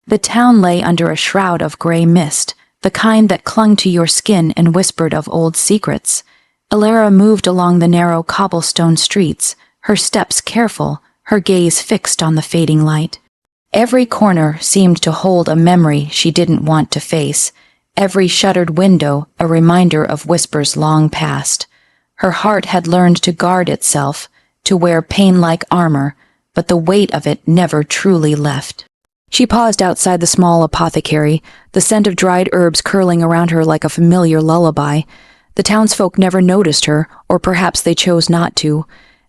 The town lay under a shroud of gray mist, the kind that clung to your skin and whispered of old secrets. Alara moved along the narrow cobblestone streets, her steps careful, her gaze fixed on the fading light. Every corner seemed to hold a memory she didn't want to face, every shuttered window a reminder of whispers long past. Her heart had learned to guard itself, to wear pain-like armor, but the weight of it never truly left. She paused outside the small apothecary, the scent of dried herbs curling around her like a familiar lullaby. The townsfolk never noticed her, or perhaps they chose not to.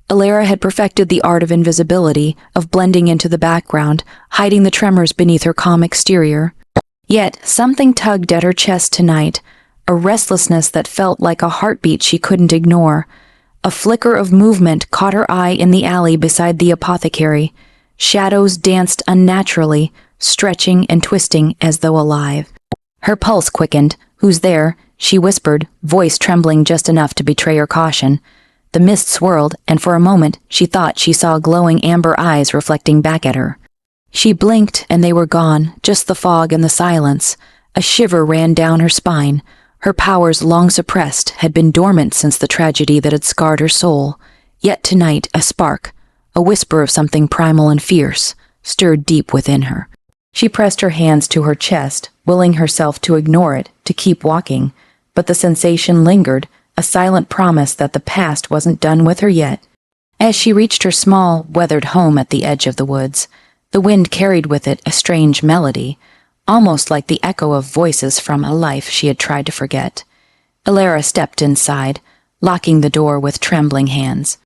Alara had perfected the art of invisibility, of blending into the background, hiding the tremors beneath her calm exterior. Yet something tugged at her chest tonight, a restlessness that felt like a heartbeat she couldn't ignore. A flicker of movement caught her eye in the alley beside the apothecary. Shadows danced unnaturally, stretching and twisting as though alive. Her pulse quickened. "Who's there?" she whispered, voice trembling just enough to betray her caution. The mist swirled, and for a moment she thought she saw glowing amber eyes reflecting back at her. She blinked, and they were gone, just the fog and the silence. A shiver ran down her spine. Her powers, long suppressed, had been dormant since the tragedy that had scarred her soul. Yet tonight, a spark, a whisper of something primal and fierce, stirred deep within her. She pressed her hands to her chest, willing herself to ignore it, to keep walking. But the sensation lingered, a silent promise that the past wasn't done with her yet. As she reached her small, weathered home at the edge of the woods, the wind carried with it a strange melody, almost like the echo of voices from a life she had tried to forget. Alara stepped inside, locking the door with trembling hands.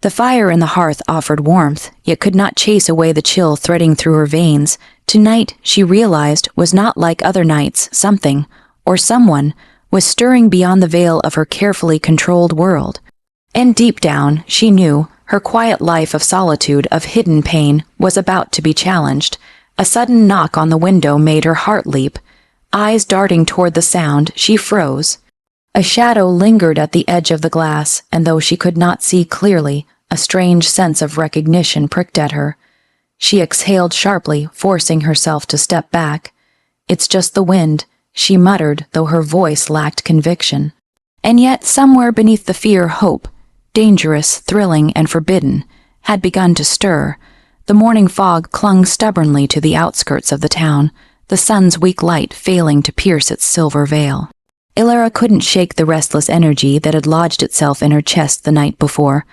The fire in the hearth offered warmth, yet could not chase away the chill threading through her veins. Tonight, she realized, was not like other nights. Something, or someone, was stirring beyond the veil of her carefully controlled world. And deep down, she knew, her quiet life of solitude, of hidden pain, was about to be challenged. A sudden knock on the window made her heart leap. Eyes darting toward the sound, she froze. A shadow lingered at the edge of the glass, and though she could not see clearly, a strange sense of recognition pricked at her. She exhaled sharply, forcing herself to step back. "It's just the wind," she muttered, though her voice lacked conviction. And yet, somewhere beneath the fear, hope, dangerous, thrilling, and forbidden, had begun to stir. The morning fog clung stubbornly to the outskirts of the town, the sun's weak light failing to pierce its silver veil. Alara couldn't shake the restless energy that had lodged itself in her chest the night before.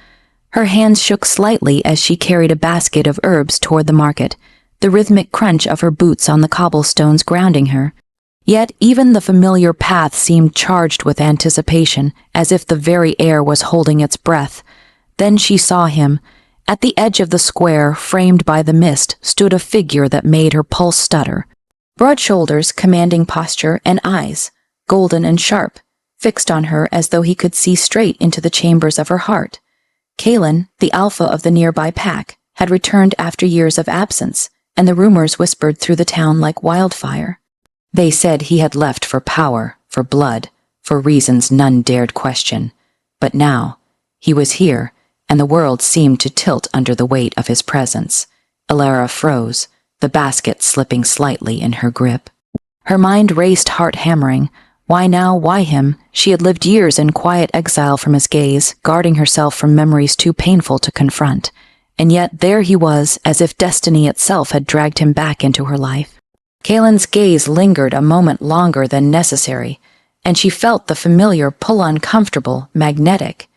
Her hands shook slightly as she carried a basket of herbs toward the market, the rhythmic crunch of her boots on the cobblestones grounding her. Yet even the familiar path seemed charged with anticipation, as if the very air was holding its breath. Then she saw him. At the edge of the square, framed by the mist, stood a figure that made her pulse stutter. Broad shoulders, commanding posture, and eyes, golden and sharp, fixed on her as though he could see straight into the chambers of her heart. Kalen, the alpha of the nearby pack, had returned after years of absence, and the rumors whispered through the town like wildfire. They said he had left for power, for blood, for reasons none dared question. But now, he was here, and the world seemed to tilt under the weight of his presence. Alara froze, the basket slipping slightly in her grip. Her mind raced, heart-hammering. Why now, why him? She had lived years in quiet exile from his gaze, guarding herself from memories too painful to confront. And yet there he was, as if destiny itself had dragged him back into her life. Kalen's gaze lingered a moment longer than necessary, and she felt the familiar pull uncomfortable, magnetic.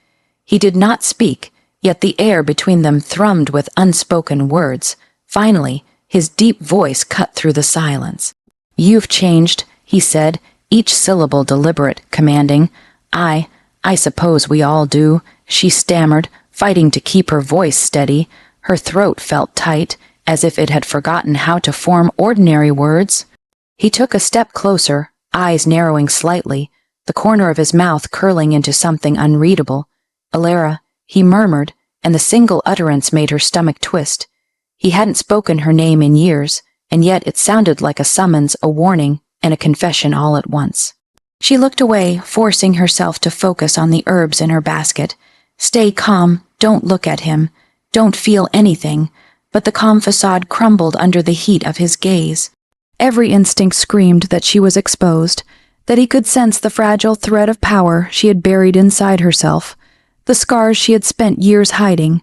He did not speak, yet the air between them thrummed with unspoken words. Finally, his deep voice cut through the silence. "You've changed," he said, each syllable deliberate, commanding. I suppose we all do," she stammered, fighting to keep her voice steady. Her throat felt tight, as if it had forgotten how to form ordinary words. He took a step closer, eyes narrowing slightly, the corner of his mouth curling into something unreadable. "Alara," he murmured, and the single utterance made her stomach twist. He hadn't spoken her name in years, and yet it sounded like a summons, a warning, and a confession all at once. She looked away, forcing herself to focus on the herbs in her basket. Stay calm, don't look at him, don't feel anything. But the calm facade crumbled under the heat of his gaze. Every instinct screamed that she was exposed, that he could sense the fragile thread of power she had buried inside herself, the scars she had spent years hiding.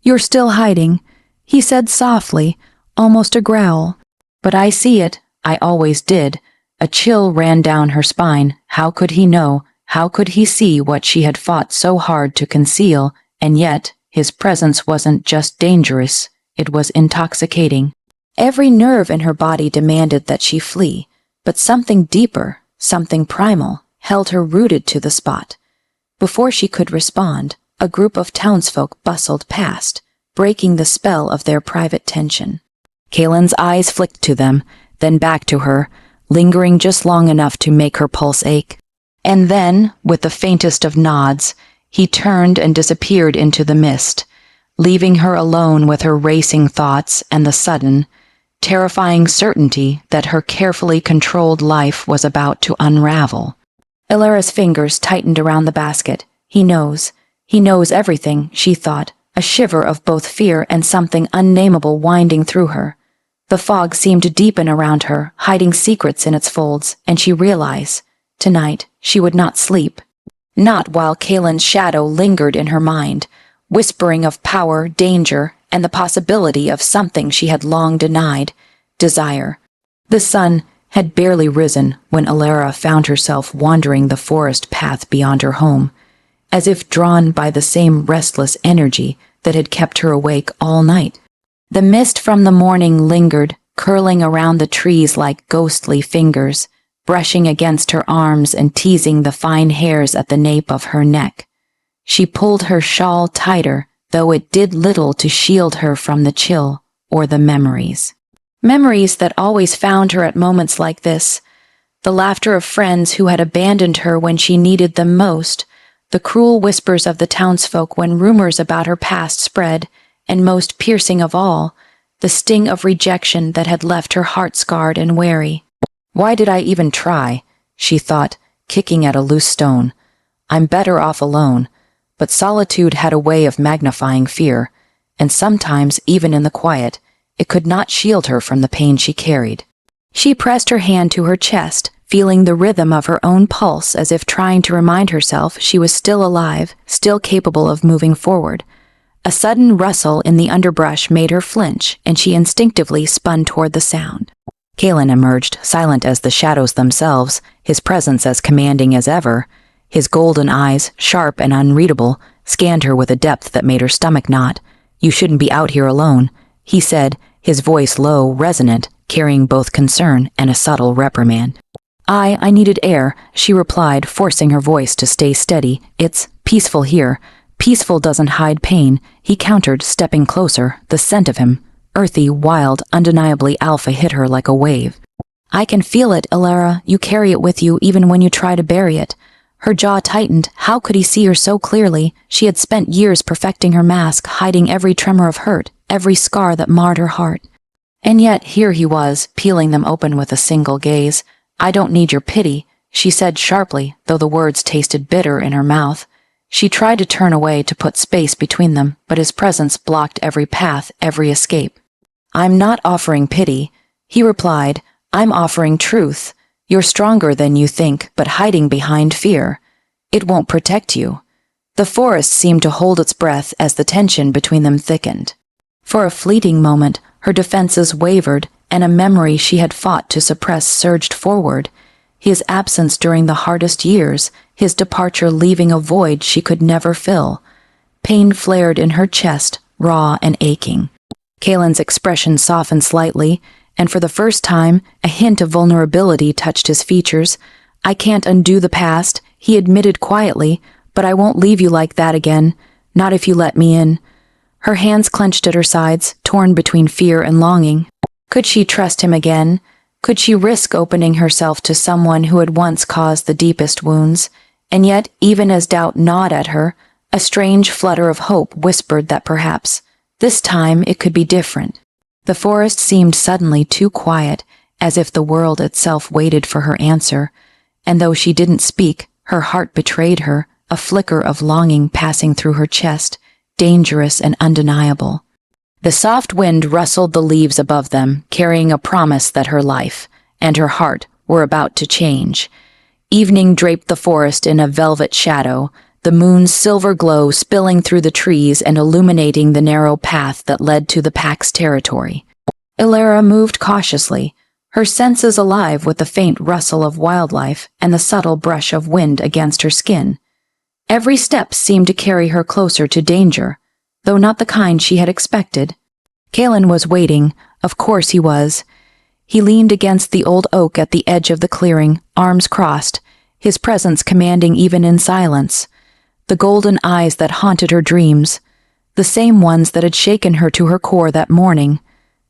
"You're still hiding," he said softly, almost a growl. "But I see it. I always did." A chill ran down her spine. How could he know? How could he see what she had fought so hard to conceal? And yet, his presence wasn't just dangerous, it was intoxicating. Every nerve in her body demanded that she flee, but something deeper, something primal, held her rooted to the spot. Before she could respond, a group of townsfolk bustled past, breaking the spell of their private tension. Kaelin's eyes flicked to them, then back to her, lingering just long enough to make her pulse ache. And then, with the faintest of nods, he turned and disappeared into the mist, leaving her alone with her racing thoughts and the sudden, terrifying certainty that her carefully controlled life was about to unravel. Illyra's fingers tightened around the basket. He knows everything, she thought, a shiver of both fear and something unnameable winding through her. The fog seemed to deepen around her, hiding secrets in its folds, and she realized, tonight, she would not sleep. Not while Kaelin's shadow lingered in her mind, whispering of power, danger, and the possibility of something she had long denied, desire. The sun had barely risen when Illyra found herself wandering the forest path beyond her home, as if drawn by the same restless energy that had kept her awake all night. The mist from the morning lingered, curling around the trees like ghostly fingers, brushing against her arms and teasing the fine hairs at the nape of her neck. She pulled her shawl tighter, though it did little to shield her from the chill or the memories. Memories that always found her at moments like this. The laughter of friends who had abandoned her when she needed them most, the cruel whispers of the townsfolk when rumors about her past spread, and most piercing of all, the sting of rejection that had left her heart scarred and wary. "Why did I even try?" she thought, kicking at a loose stone. "I'm better off alone." But solitude had a way of magnifying fear, and sometimes, even in the quiet, it could not shield her from the pain she carried. She pressed her hand to her chest, feeling the rhythm of her own pulse as if trying to remind herself she was still alive, still capable of moving forward. A sudden rustle in the underbrush made her flinch, and she instinctively spun toward the sound. Kaelin emerged, silent as the shadows themselves, his presence as commanding as ever. His golden eyes, sharp and unreadable, scanned her with a depth that made her stomach knot. "You shouldn't be out here alone," he said, his voice low, resonant, carrying both concern and a subtle reprimand. I needed air," she replied, forcing her voice to stay steady. "It's peaceful here." "Peaceful doesn't hide pain," he countered, stepping closer, the scent of him, earthy, wild, undeniably alpha, hit her like a wave. "I can feel it, Illyra. You carry it with you even when you try to bury it." Her jaw tightened. How could he see her so clearly? She had spent years perfecting her mask, hiding every tremor of hurt, every scar that marred her heart. And yet here he was, peeling them open with a single gaze. "I don't need your pity," she said sharply, though the words tasted bitter in her mouth. She tried to turn away to put space between them, but his presence blocked every path, every escape. "I'm not offering pity," he replied. "I'm offering truth. You're stronger than you think, but hiding behind fear. It won't protect you." The forest seemed to hold its breath as the tension between them thickened. For a fleeting moment, her defenses wavered, and a memory she had fought to suppress surged forward. His absence during the hardest years, his departure leaving a void she could never fill. Pain flared in her chest, raw and aching. Kaelin's expression softened slightly, and for the first time, a hint of vulnerability touched his features. "I can't undo the past," he admitted quietly, "but I won't leave you like that again, not if you let me in." Her hands clenched at her sides, torn between fear and longing. Could she trust him again? Could she risk opening herself to someone who had once caused the deepest wounds? And yet, even as doubt gnawed at her, a strange flutter of hope whispered that perhaps, this time, it could be different. The forest seemed suddenly too quiet, as if the world itself waited for her answer, and though she didn't speak, her heart betrayed her, a flicker of longing passing through her chest, dangerous and undeniable. The soft wind rustled the leaves above them, carrying a promise that her life, and her heart were about to change. Evening draped the forest in a velvet shadow, the moon's silver glow spilling through the trees and illuminating the narrow path that led to the pack's territory. Elara moved cautiously, her senses alive with the faint rustle of wildlife and the subtle brush of wind against her skin. Every step seemed to carry her closer to danger, though not the kind she had expected. Kalen was waiting, of course he was. He leaned against the old oak at the edge of the clearing, arms crossed, his presence commanding even in silence. The golden eyes that haunted her dreams, the same ones that had shaken her to her core that morning,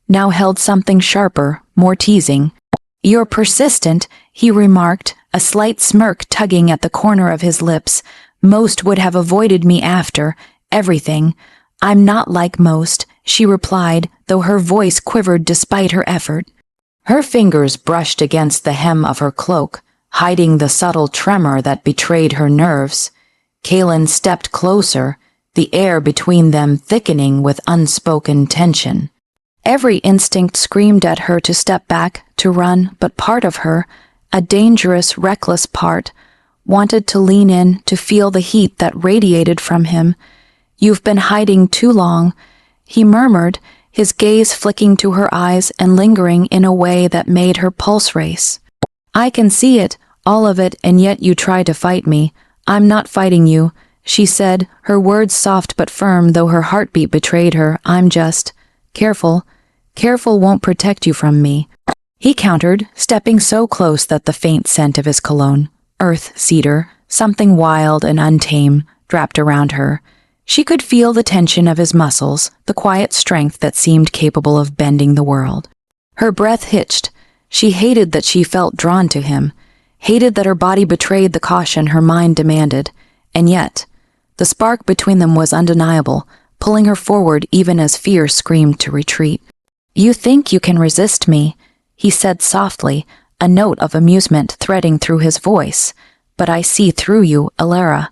now held something sharper, more teasing. "You're persistent," he remarked, a slight smirk tugging at the corner of his lips. "Most would have avoided me after everything." "I'm not like most," she replied, though her voice quivered despite her effort. Her fingers brushed against the hem of her cloak, hiding the subtle tremor that betrayed her nerves. Kalen stepped closer, the air between them thickening with unspoken tension. Every instinct screamed at her to step back, to run, but part of her, a dangerous, reckless part, wanted to lean in, to feel the heat that radiated from him. "You've been hiding too long," he murmured, his gaze flicking to her eyes and lingering in a way that made her pulse race. "I can see it, all of it, and yet you try to fight me. I'm not fighting you," she said, her words soft but firm, though her heartbeat betrayed her. "I'm just careful. Careful won't protect you from me," he countered, stepping so close that the faint scent of his cologne, earth cedar, something wild and untamed, wrapped around her. She could feel the tension of his muscles, the quiet strength that seemed capable of bending the world. Her breath hitched. She hated that she felt drawn to him, hated that her body betrayed the caution her mind demanded, and yet, the spark between them was undeniable, pulling her forward even as fear screamed to retreat. "You think you can resist me," he said softly, a note of amusement threading through his voice. "But I see through you, Elara.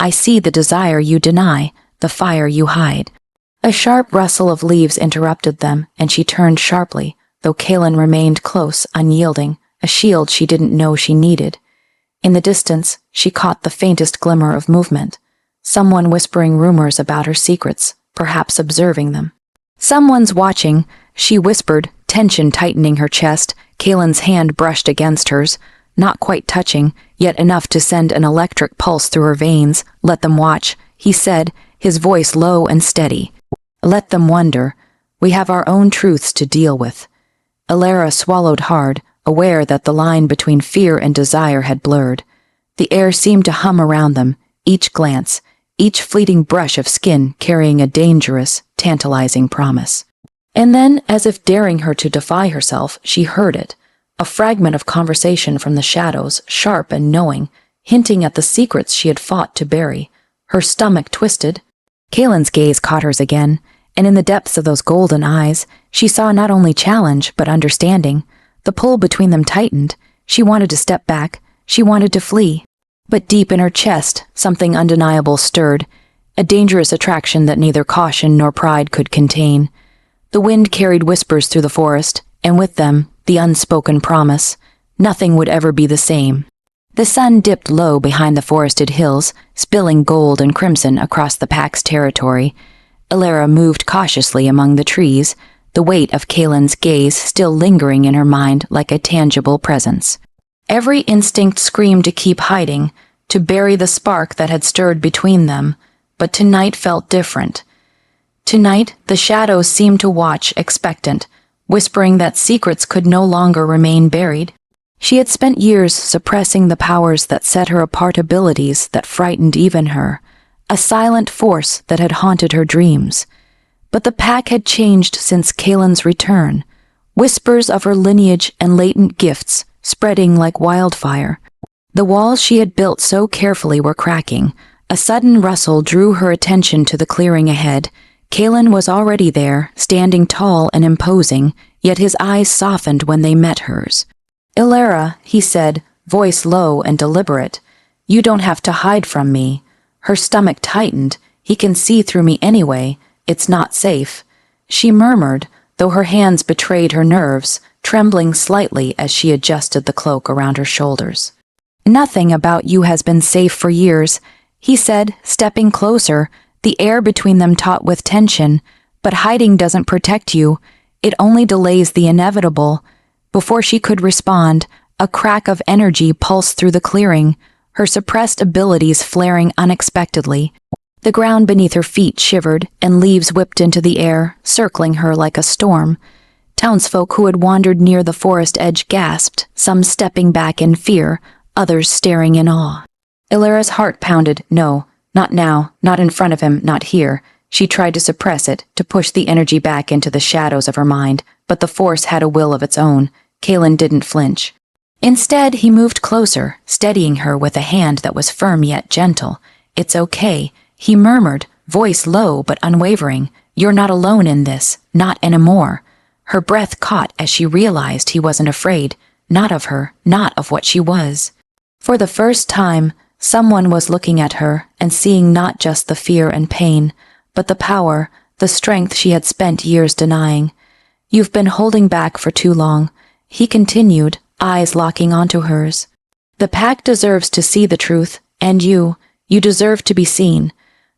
I see the desire you deny, the fire you hide." A sharp rustle of leaves interrupted them, and she turned sharply, though Kalen remained close, unyielding, a shield she didn't know she needed. In the distance, she caught the faintest glimmer of movement, someone whispering rumors about her secrets, perhaps observing them. "Someone's watching," she whispered, tension tightening her chest. Kalen's hand brushed against hers, not quite touching, yet enough to send an electric pulse through her veins. "Let them watch," he said, his voice low and steady. "Let them wonder. We have our own truths to deal with." Elara swallowed hard, aware that the line between fear and desire had blurred. The air seemed to hum around them, each glance, each fleeting brush of skin carrying a dangerous, tantalizing promise. And then, as if daring her to defy herself, she heard it, a fragment of conversation from the shadows, sharp and knowing, hinting at the secrets she had fought to bury. Her stomach twisted. Kalen's gaze caught hers again, and in the depths of those golden eyes, she saw not only challenge, but understanding. The pull between them tightened. She wanted to step back. She wanted to flee. But deep in her chest, something undeniable stirred, a dangerous attraction that neither caution nor pride could contain. The wind carried whispers through the forest, and with them, the unspoken promise. Nothing would ever be the same. The sun dipped low behind the forested hills, spilling gold and crimson across the pack's territory. Elara moved cautiously among the trees, the weight of Kalen's gaze still lingering in her mind like a tangible presence. Every instinct screamed to keep hiding, to bury the spark that had stirred between them, but tonight felt different. Tonight, the shadows seemed to watch, expectant, whispering that secrets could no longer remain buried. She had spent years suppressing the powers that set her apart, abilities that frightened even her, a silent force that had haunted her dreams. But the pack had changed since Kalen's return, whispers of her lineage and latent gifts spreading like wildfire. The walls she had built so carefully were cracking. A sudden rustle drew her attention to the clearing ahead. Kalen was already there, standing tall and imposing, yet his eyes softened when they met hers. "Elara," he said, voice low and deliberate, "you don't have to hide from me." Her stomach tightened. "He can see through me anyway. It's not safe." She murmured, though her hands betrayed her nerves, trembling slightly as she adjusted the cloak around her shoulders. "Nothing about you has been safe for years," he said, stepping closer, the air between them taut with tension. "But hiding doesn't protect you. It only delays the inevitable." Before she could respond, a crack of energy pulsed through the clearing, her suppressed abilities flaring unexpectedly. The ground beneath her feet shivered, and leaves whipped into the air, circling her like a storm. Townsfolk who had wandered near the forest edge gasped, some stepping back in fear, others staring in awe. Illyra's heart pounded. No, not now, not in front of him, not here. She tried to suppress it, to push the energy back into the shadows of her mind, but the force had a will of its own. Kaelin didn't flinch. Instead, he moved closer, steadying her with a hand that was firm yet gentle. "It's okay," he murmured, voice low but unwavering. "You're not alone in this, not anymore." Her breath caught as she realized he wasn't afraid, not of her, not of what she was. For the first time, someone was looking at her and seeing not just the fear and pain, but the power, the strength she had spent years denying. "You've been holding back for too long," he continued, eyes locking onto hers. "The pack deserves to see the truth, and you deserve to be seen."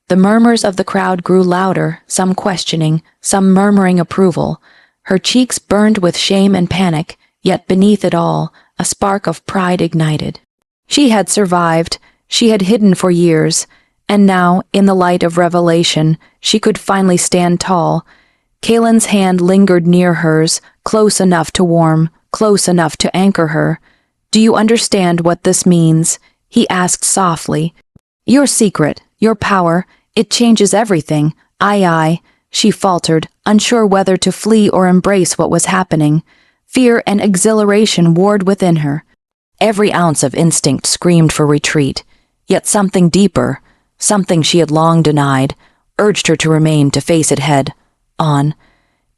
The murmurs of the crowd grew louder, some questioning, some murmuring approval. Her cheeks burned with shame and panic, yet beneath it all, a spark of pride ignited. She had survived, she had hidden for years, and now, in the light of revelation, she could finally stand tall. Kaelin's hand lingered near hers, close enough to warm, close enough to anchor her. "Do you understand what this means?" he asked softly. "Your secret, your power, it changes everything." Aye, she faltered, unsure whether to flee or embrace what was happening. Fear and exhilaration warred within her. Every ounce of instinct screamed for retreat, yet something deeper, something she had long denied, urged her to remain, to face it head on.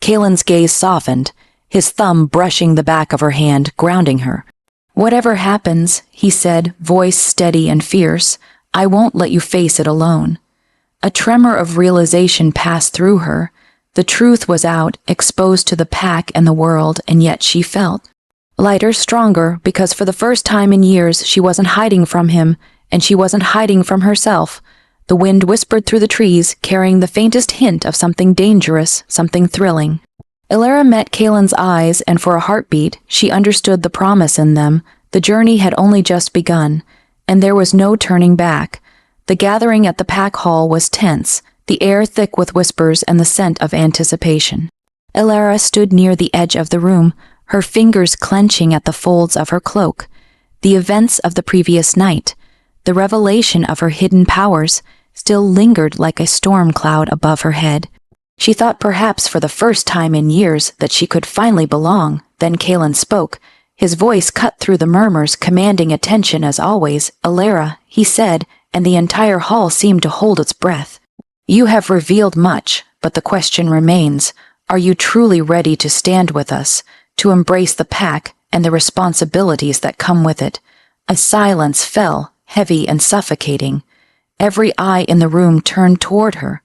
Kaelin's gaze softened, his thumb brushing the back of her hand, grounding her. "Whatever happens," he said, voice steady and fierce, "I won't let you face it alone." A tremor of realization passed through her. The truth was out, exposed to the pack and the world, and yet she felt lighter, stronger, because for the first time in years she wasn't hiding from him, and she wasn't hiding from herself. The wind whispered through the trees, carrying the faintest hint of something dangerous, something thrilling. Illyra met Kaelin's eyes, and for a heartbeat, she understood the promise in them. The journey had only just begun, and there was no turning back. The gathering at the pack hall was tense, the air thick with whispers and the scent of anticipation. Illyra stood near the edge of the room, her fingers clenching at the folds of her cloak. The events of the previous night, the revelation of her hidden powers, still lingered like a storm cloud above her head. She thought perhaps for the first time in years that she could finally belong. Then Kaelin spoke. His voice cut through the murmurs, commanding attention as always. "Illyra," he said, and the entire hall seemed to hold its breath. "You have revealed much, but the question remains, are you truly ready to stand with us, to embrace the pack and the responsibilities that come with it?" A silence fell, heavy and suffocating. Every eye in the room turned toward her.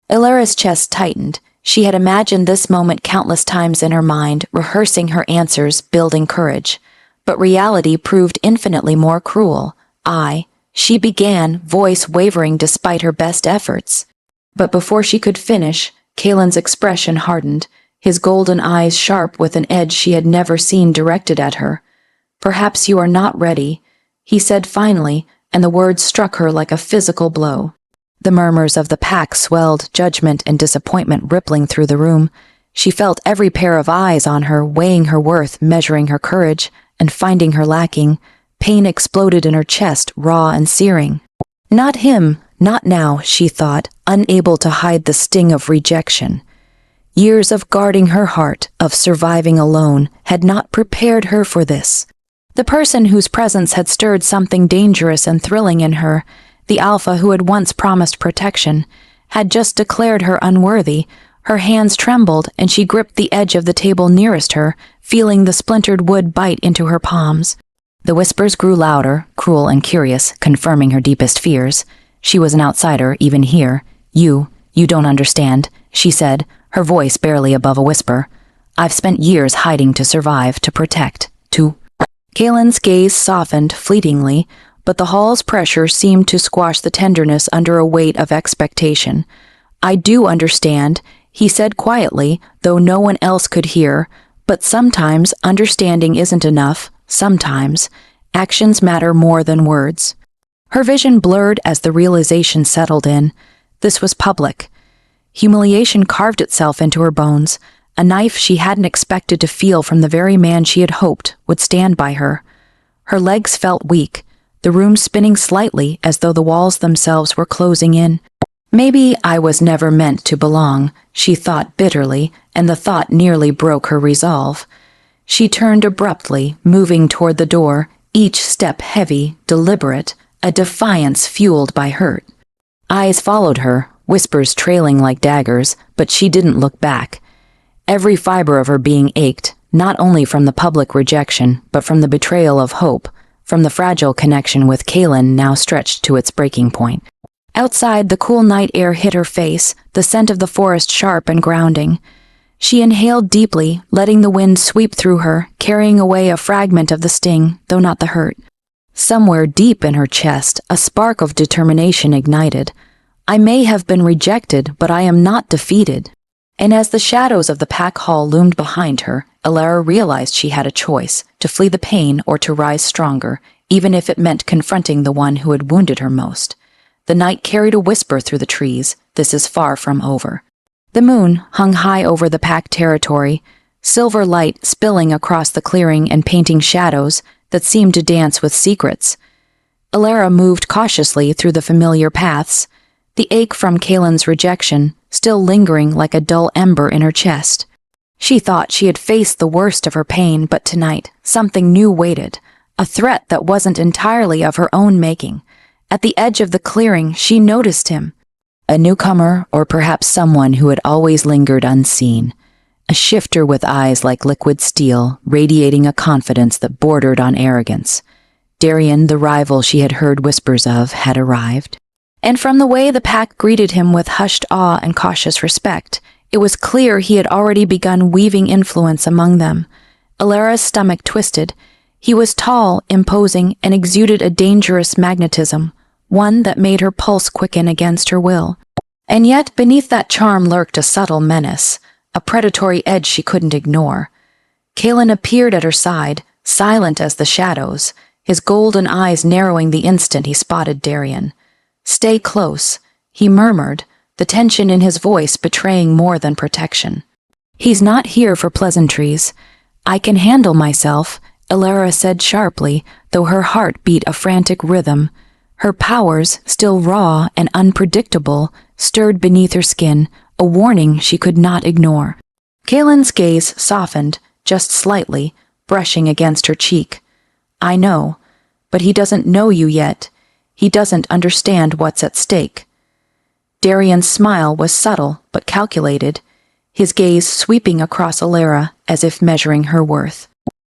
Illyra's chest tightened. She had imagined this moment countless times in her mind, rehearsing her answers, building courage. But reality proved infinitely more cruel. She began, voice wavering despite her best efforts. But before she could finish, Kaelin's expression hardened, his golden eyes sharp with an edge she had never seen directed at her. "Perhaps you are not ready," he said finally, and the words struck her like a physical blow. The murmurs of the pack swelled, judgment and disappointment rippling through the room. She felt every pair of eyes on her, weighing her worth, measuring her courage, and finding her lacking. Pain exploded in her chest, raw and searing. Not him, not now, she thought, unable to hide the sting of rejection. Years of guarding her heart, of surviving alone, had not prepared her for this. The person whose presence had stirred something dangerous and thrilling in her, the alpha who had once promised protection, had just declared her unworthy. Her hands trembled, and she gripped the edge of the table nearest her, feeling the splintered wood bite into her palms. The whispers grew louder, cruel and curious, confirming her deepest fears. She was an outsider, even here. You don't understand," she said, her voice barely above a whisper. I've spent years hiding to survive, to protect, to... Kalen's gaze softened fleetingly, but the hall's pressure seemed to squash the tenderness under a weight of expectation. I do understand, he said quietly, though no one else could hear, but sometimes understanding isn't enough. Sometimes actions matter more than words. Her vision blurred as the realization settled in. This was public. Humiliation carved itself into her bones, a knife she hadn't expected to feel from the very man she had hoped would stand by her. Her legs felt weak, the room spinning slightly as though the walls themselves were closing in. Maybe I was never meant to belong, she thought bitterly, and the thought nearly broke her resolve. She turned abruptly, moving toward the door, each step heavy, deliberate, a defiance fueled by hurt. Eyes followed her, whispers trailing like daggers, but she didn't look back. Every fiber of her being ached, not only from the public rejection, but from the betrayal of hope, from the fragile connection with Kalen now stretched to its breaking point. Outside, the cool night air hit her face, the scent of the forest sharp and grounding. She inhaled deeply, letting the wind sweep through her, carrying away a fragment of the sting, though not the hurt. Somewhere deep in her chest, a spark of determination ignited. I may have been rejected, but I am not defeated. And as the shadows of the pack hall loomed behind her, Elara realized she had a choice, to flee the pain or to rise stronger, even if it meant confronting the one who had wounded her most. The night carried a whisper through the trees, this is far from over. The moon hung high over the pack territory, silver light spilling across the clearing and painting shadows that seemed to dance with secrets. Elara moved cautiously through the familiar paths, the ache from Kalen's rejection still lingering like a dull ember in her chest. She thought she had faced the worst of her pain, but tonight something new waited, a threat that wasn't entirely of her own making. At the edge of the clearing, she noticed him. A newcomer, or perhaps someone who had always lingered unseen. A shifter with eyes like liquid steel, radiating a confidence that bordered on arrogance. Darian, the rival she had heard whispers of, had arrived. And from the way the pack greeted him with hushed awe and cautious respect, it was clear he had already begun weaving influence among them. Elara's stomach twisted. He was tall, imposing, and exuded a dangerous magnetism, one that made her pulse quicken against her will. And yet beneath that charm lurked a subtle menace, a predatory edge she couldn't ignore. Kalen appeared at her side, silent as the shadows, his golden eyes narrowing the instant he spotted Darian. "Stay close," he murmured, the tension in his voice betraying more than protection. "He's not here for pleasantries. I can handle myself," Elara said sharply, though her heart beat a frantic rhythm. Her powers, still raw and unpredictable, stirred beneath her skin, a warning she could not ignore. Kalen's gaze softened, just slightly, brushing against her cheek. "I know, but he doesn't know you yet. He doesn't understand what's at stake." Darian's smile was subtle but calculated, his gaze sweeping across Elara as if measuring her worth.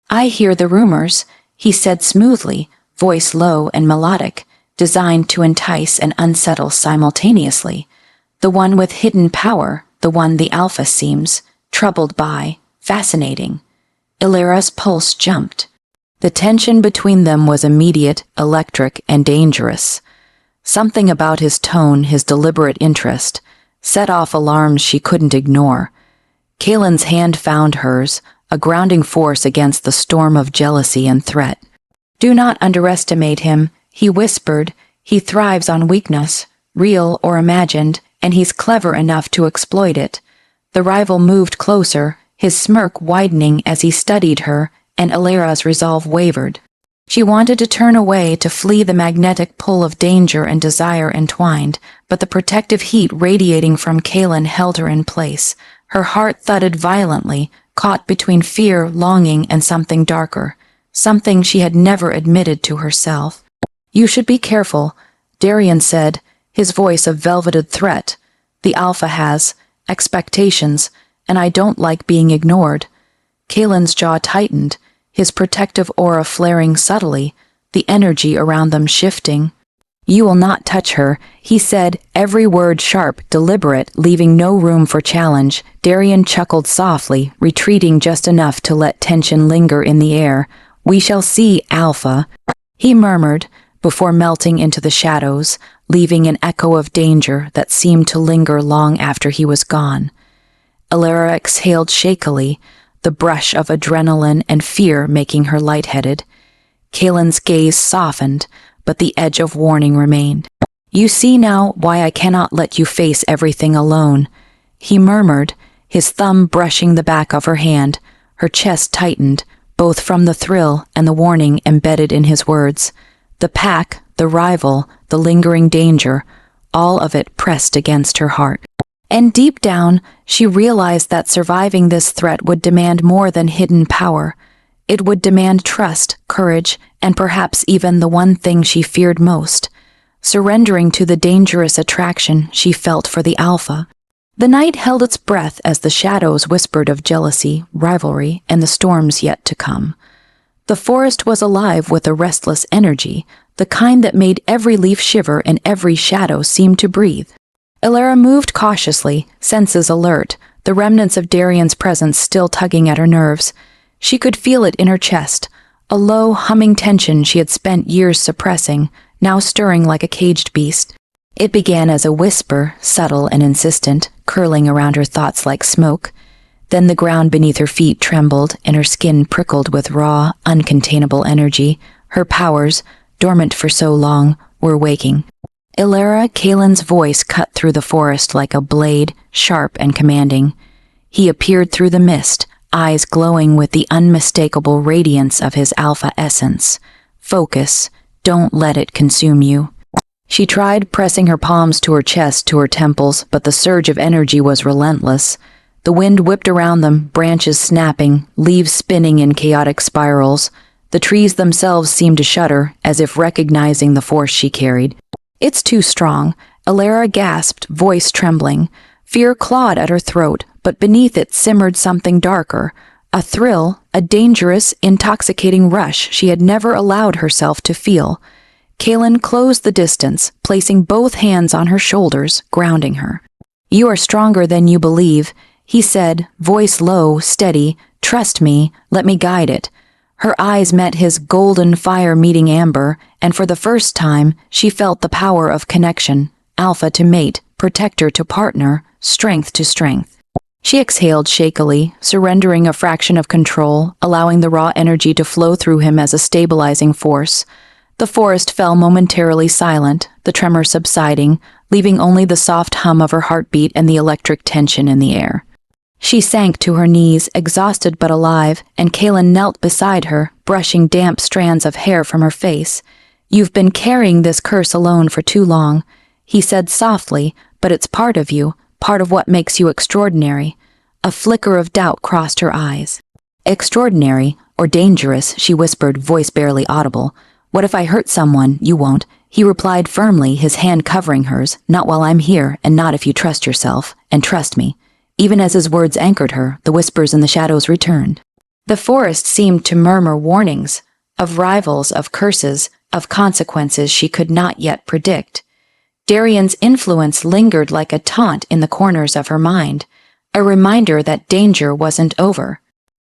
"I hear the rumors," he said smoothly, voice low and melodic, designed to entice and unsettle simultaneously. The one with hidden power, the one the alpha seems, troubled by, fascinating. Elara's pulse jumped. The tension between them was immediate, electric, and dangerous. Something about his tone, his deliberate interest, set off alarms she couldn't ignore. Kalen's hand found hers, a grounding force against the storm of jealousy and threat. "Do not underestimate him," he whispered. "He thrives on weakness, real or imagined, and he's clever enough to exploit it." The rival moved closer, his smirk widening as he studied her, and Elara's resolve wavered. She wanted to turn away to flee the magnetic pull of danger and desire entwined, but the protective heat radiating from Kalen held her in place. Her heart thudded violently, caught between fear, longing, and something darker, something she had never admitted to herself. "You should be careful," Darian said, his voice a velveted threat. "The alpha has expectations, and I don't like being ignored." Kalen's jaw tightened, his protective aura flaring subtly, the energy around them shifting. "You will not touch her," he said, every word sharp, deliberate, leaving no room for challenge. Darian chuckled softly, retreating just enough to let tension linger in the air. "We shall see, Alpha," he murmured, before melting into the shadows, leaving an echo of danger that seemed to linger long after he was gone. Alara exhaled shakily, the brush of adrenaline and fear making her lightheaded. Kaelin's gaze softened, but the edge of warning remained. "You see now why I cannot let you face everything alone," he murmured, his thumb brushing the back of her hand. Her chest tightened, both from the thrill and the warning embedded in his words. The pack, the rival, the lingering danger, all of it pressed against her heart. And deep down, she realized that surviving this threat would demand more than hidden power. It would demand trust, courage, and perhaps even the one thing she feared most, surrendering to the dangerous attraction she felt for the Alpha. The night held its breath as the shadows whispered of jealousy, rivalry, and the storms yet to come. The forest was alive with a restless energy, the kind that made every leaf shiver and every shadow seem to breathe. Alara moved cautiously, senses alert, the remnants of Darian's presence still tugging at her nerves. She could feel it in her chest, a low, humming tension she had spent years suppressing, now stirring like a caged beast. It began as a whisper, subtle and insistent, curling around her thoughts like smoke. Then the ground beneath her feet trembled, and her skin prickled with raw, uncontainable energy. Her powers, dormant for so long, were waking. Alara, Kaelin's voice cut through the forest like a blade, sharp and commanding. He appeared through the mist, eyes glowing with the unmistakable radiance of his alpha essence. "Focus. Don't let it consume you." She tried pressing her palms to her chest, to her temples, but the surge of energy was relentless. The wind whipped around them, branches snapping, leaves spinning in chaotic spirals. The trees themselves seemed to shudder, as if recognizing the force she carried. "It's too strong," Alara gasped, voice trembling. Fear clawed at her throat, but beneath it simmered something darker, a thrill, a dangerous, intoxicating rush she had never allowed herself to feel. Kaelin closed the distance, placing both hands on her shoulders, grounding her. "You are stronger than you believe," he said, voice low, steady. "Trust me, let me guide it." Her eyes met his, golden fire meeting amber, and for the first time, she felt the power of connection, alpha to mate, protector to partner, strength to strength. She exhaled shakily, surrendering a fraction of control, allowing the raw energy to flow through him as a stabilizing force. The forest fell momentarily silent, the tremor subsiding, leaving only the soft hum of her heartbeat and the electric tension in the air. She sank to her knees, exhausted but alive, and Kaelin knelt beside her, brushing damp strands of hair from her face. "You've been carrying this curse alone for too long," he said softly, "but it's part of you, part of what makes you extraordinary." A flicker of doubt crossed her eyes. "Extraordinary or dangerous," she whispered, voice barely audible. "What if I hurt someone? You won't," he replied firmly, his hand covering hers. "Not while I'm here, and not if you trust yourself, and trust me." Even as his words anchored her, the whispers in the shadows returned. The forest seemed to murmur warnings, of rivals, of curses, of consequences she could not yet predict. Darian's influence lingered like a taunt in the corners of her mind, a reminder that danger wasn't over.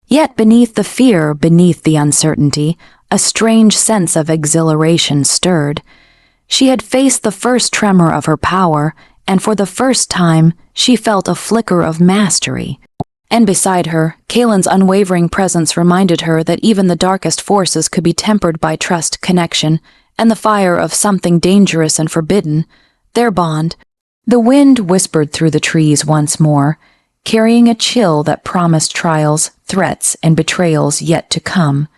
Yet beneath the fear, beneath the uncertainty, a strange sense of exhilaration stirred. She had faced the first tremor of her power, and for the first time, she felt a flicker of mastery. And beside her, Kaelin's unwavering presence reminded her that even the darkest forces could be tempered by trust, connection, and the fire of something dangerous and forbidden, their bond. The wind whispered through the trees once more, carrying a chill that promised trials, threats, and betrayals yet to come,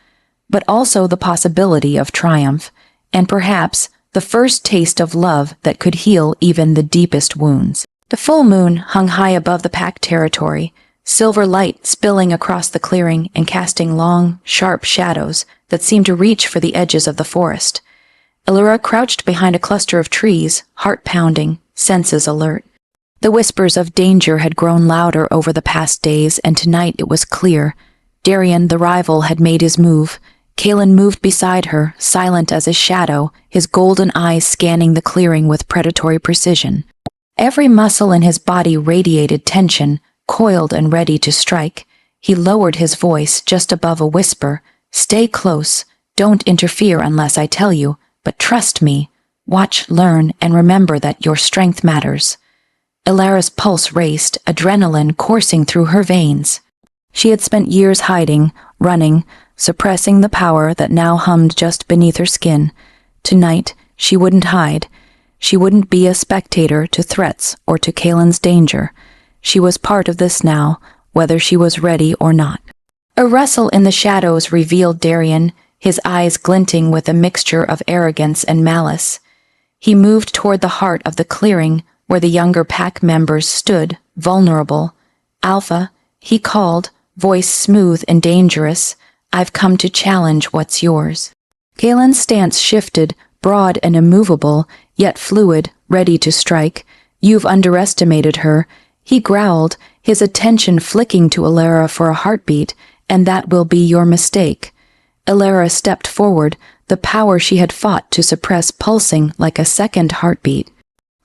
but also the possibility of triumph, and perhaps the first taste of love that could heal even the deepest wounds. The full moon hung high above the packed territory, silver light spilling across the clearing and casting long, sharp shadows that seemed to reach for the edges of the forest. Alara crouched behind a cluster of trees, heart pounding, senses alert. The whispers of danger had grown louder over the past days, and tonight it was clear. Darian, the rival, had made his move. Kalen moved beside her, silent as a shadow, his golden eyes scanning the clearing with predatory precision. Every muscle in his body radiated tension, coiled and ready to strike. He lowered his voice just above a whisper. "Stay close. Don't interfere unless I tell you, but trust me. Watch, learn, and remember that your strength matters." Ilara's pulse raced, adrenaline coursing through her veins. She had spent years hiding, running, suppressing the power that now hummed just beneath her skin. Tonight, she wouldn't hide. She wouldn't be a spectator to threats or to Kalen's danger. She was part of this now, whether she was ready or not. A rustle in the shadows revealed Darian, his eyes glinting with a mixture of arrogance and malice. He moved toward the heart of the clearing, where the younger pack members stood, vulnerable. "Alpha," he called, voice smooth and dangerous, "I've come to challenge what's yours." Kalen's stance shifted, broad and immovable, yet fluid, ready to strike. "You've underestimated her," he growled, his attention flicking to Ilara for a heartbeat, "and that will be your mistake." Ilara stepped forward, the power she had fought to suppress pulsing like a second heartbeat.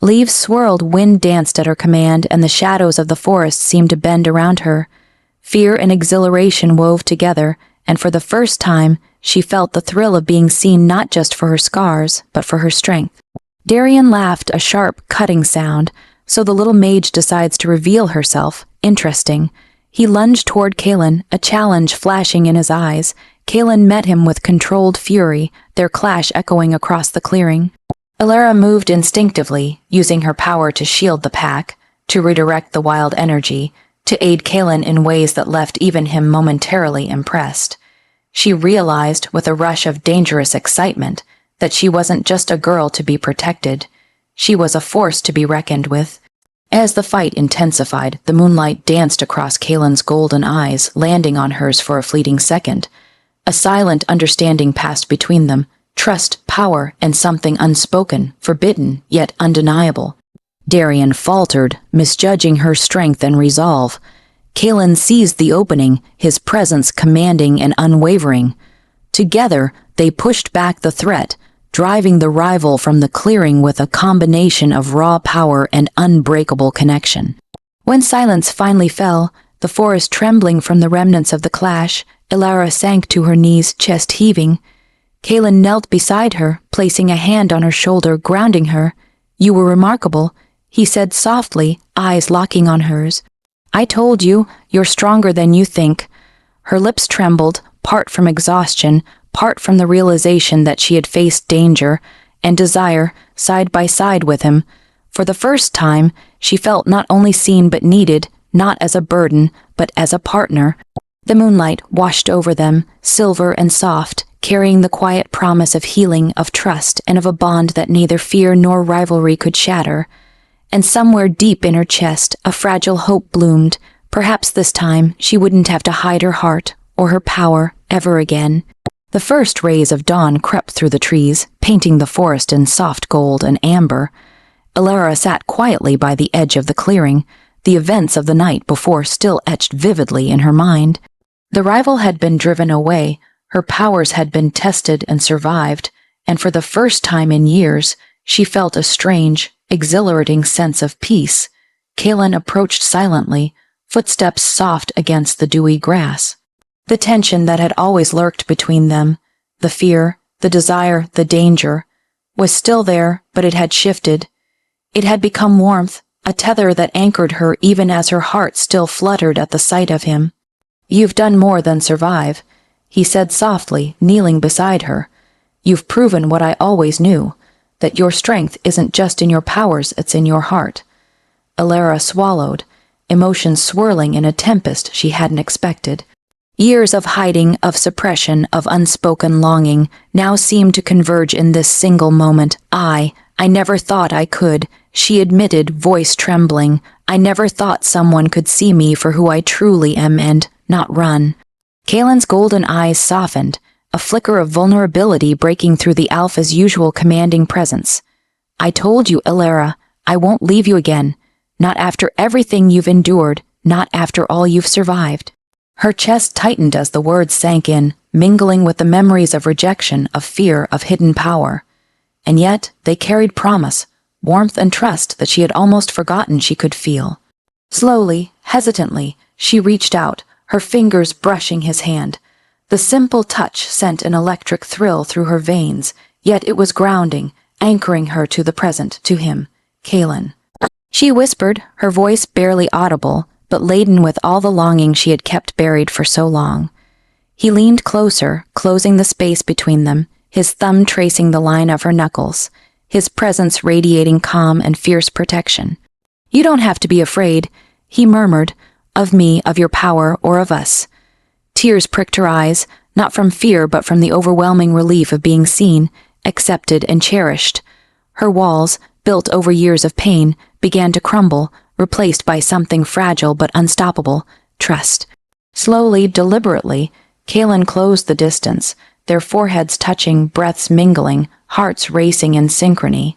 Leaves swirled, wind danced at her command, and the shadows of the forest seemed to bend around her. Fear and exhilaration wove together, and for the first time, she felt the thrill of being seen not just for her scars, but for her strength. Darian laughed, a sharp, cutting sound. "So the little mage decides to reveal herself. Interesting." He lunged toward Kalen, a challenge flashing in his eyes. Kalen met him with controlled fury, their clash echoing across the clearing. Ilara moved instinctively, using her power to shield the pack, to redirect the wild energy, to aid Kalen in ways that left even him momentarily impressed. She realized, with a rush of dangerous excitement, that she wasn't just a girl to be protected. She was a force to be reckoned with. As the fight intensified, the moonlight danced across Kalen's golden eyes, landing on hers for a fleeting second. A silent understanding passed between them, trust, power, and something unspoken, forbidden, yet undeniable. Darian faltered, misjudging her strength and resolve. Kalen seized the opening, his presence commanding and unwavering. Together, they pushed back the threat, driving the rival from the clearing with a combination of raw power and unbreakable connection. When silence finally fell, the forest trembling from the remnants of the clash, Ilara sank to her knees, chest heaving. Kalen knelt beside her, placing a hand on her shoulder, grounding her. "You were remarkable," he said softly, eyes locking on hers. "I told you, you're stronger than you think." Her lips trembled, part from exhaustion, part from the realization that she had faced danger and desire side by side with him. For the first time, she felt not only seen but needed, not as a burden, but as a partner. The moonlight washed over them, silver and soft, carrying the quiet promise of healing, of trust, and of a bond that neither fear nor rivalry could shatter. And somewhere deep in her chest, a fragile hope bloomed. Perhaps this time she wouldn't have to hide her heart or her power ever again. The first rays of dawn crept through the trees, painting the forest in soft gold and amber. Ilara sat quietly by the edge of the clearing, the events of the night before still etched vividly in her mind. The rival had been driven away, her powers had been tested and survived, and for the first time in years, she felt a strange, exhilarating sense of peace. Kalen approached silently, footsteps soft against the dewy grass. The tension that had always lurked between them, the fear, the desire, the danger, was still there, but it had shifted. It had become warmth, a tether that anchored her even as her heart still fluttered at the sight of him. "You've done more than survive," he said softly, kneeling beside her. "You've proven what I always knew, that your strength isn't just in your powers, it's in your heart." Ilara swallowed, emotions swirling in a tempest she hadn't expected. Years of hiding, of suppression, of unspoken longing now seemed to converge in this single moment. I never thought I could," she admitted, voice trembling. "I never thought someone could see me for who I truly am and not run." Kalen's golden eyes softened, a flicker of vulnerability breaking through the Alpha's usual commanding presence. "I told you, Ilara, I won't leave you again. Not after everything you've endured, not after all you've survived." Her chest tightened as the words sank in, mingling with the memories of rejection, of fear, of hidden power. And yet they carried promise, warmth and trust that she had almost forgotten she could feel. Slowly, hesitantly, she reached out, her fingers brushing his hand. The simple touch sent an electric thrill through her veins, yet it was grounding, anchoring her to the present, to him, Kaelin. She whispered, her voice barely audible, but laden with all the longing she had kept buried for so long. He leaned closer, closing the space between them, his thumb tracing the line of her knuckles, his presence radiating calm and fierce protection. "You don't have to be afraid," he murmured, "of me, of your power, or of us." Tears pricked her eyes, not from fear but from the overwhelming relief of being seen, accepted, and cherished. Her walls, built over years of pain, began to crumble, replaced by something fragile but unstoppable: trust. Slowly, deliberately, Kaelin closed the distance, their foreheads touching, breaths mingling, hearts racing in synchrony.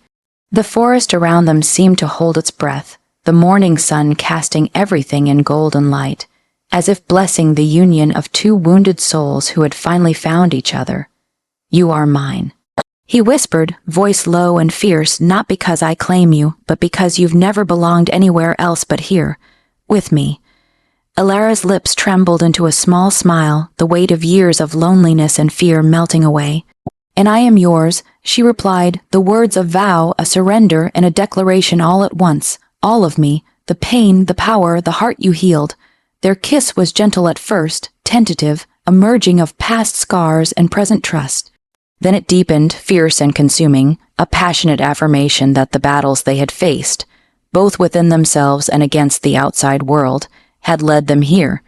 The forest around them seemed to hold its breath, the morning sun casting everything in golden light, as if blessing the union of two wounded souls who had finally found each other. "You are mine," he whispered, voice low and fierce, "not because I claim you, but because you've never belonged anywhere else but here, with me." Alara's lips trembled into a small smile, the weight of years of loneliness and fear melting away. "And I am yours," she replied, the words a vow, a surrender, and a declaration all at once. "All of me, the pain, the power, the heart you healed." Their kiss was gentle at first, tentative, a merging of past scars and present trust. Then it deepened, fierce and consuming, a passionate affirmation that the battles they had faced, both within themselves and against the outside world, had led them here.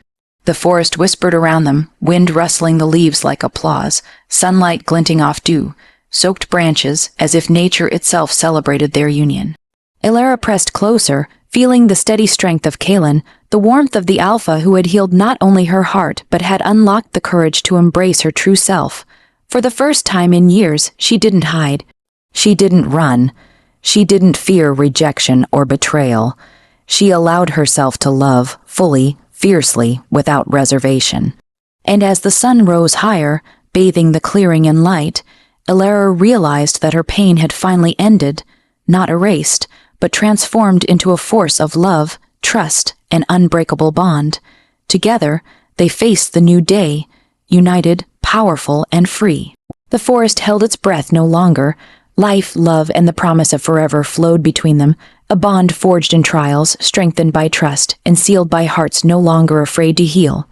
The forest whispered around them, wind rustling the leaves like applause, sunlight glinting off dew, soaked branches, as if nature itself celebrated their union. Alara pressed closer, feeling the steady strength of Kaelin, the warmth of the alpha who had healed not only her heart but had unlocked the courage to embrace her true self. For the first time in years, she didn't hide. She didn't run. She didn't fear rejection or betrayal. She allowed herself to love, fully, fiercely, without reservation. And as the sun rose higher, bathing the clearing in light, Alara realized that her pain had finally ended, not erased, but transformed into a force of love, trust, and unbreakable bond. Together, they faced the new day, united, powerful, and free. The forest held its breath no longer. Life, love, and the promise of forever flowed between them, a bond forged in trials, strengthened by trust, and sealed by hearts no longer afraid to heal.